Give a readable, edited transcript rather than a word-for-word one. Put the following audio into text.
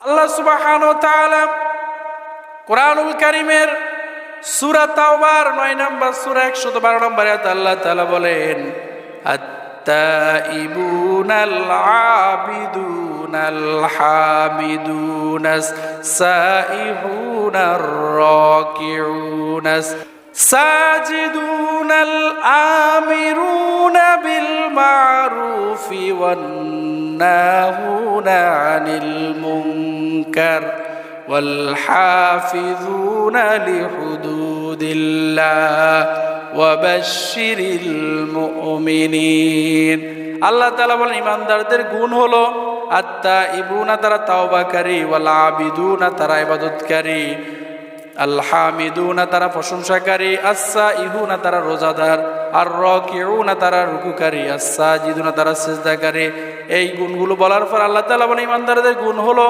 আল্লাহ সুবহানাহু ওয়া তাআলা কোরআনুল কারীমের সূরা তাওবার 9 নম্বর সূরা 112 নম্বর আয়াতে আল্লাহ তাআলা বলেন, আত-তাইবুনাল আবিদুনাল হামিদুনাস সাইহুনার রাকিউনাস সাজিদুনাল আমিরুনা বিল মারুফি ওয়ান নাহুনা আনিল মুনকার ওয়াল হাফিজুনা লিহুদুদিল্লাহ ওয়া বাশশিরিল মুমিনিন। আল্লাহ তাআলা বলেন ঈমানদারদের গুণ হলো আত-তাইবুনা তারা তাওবাকারী, ওয়াল আবিদুনা তারা ইবাদতকারী, আল হামিদুনা তারা প্রশংসাকারী, আস-সাইহুনা তারা রোজাদার, আর রাকিউনা তারা রুকুকারী, আস-সাজিদুনা তারা সিজদাকারী। এই গুণগুলো বলার পর আল্লাহ তাআলা বলেন ঈমানদারদের গুণ হলো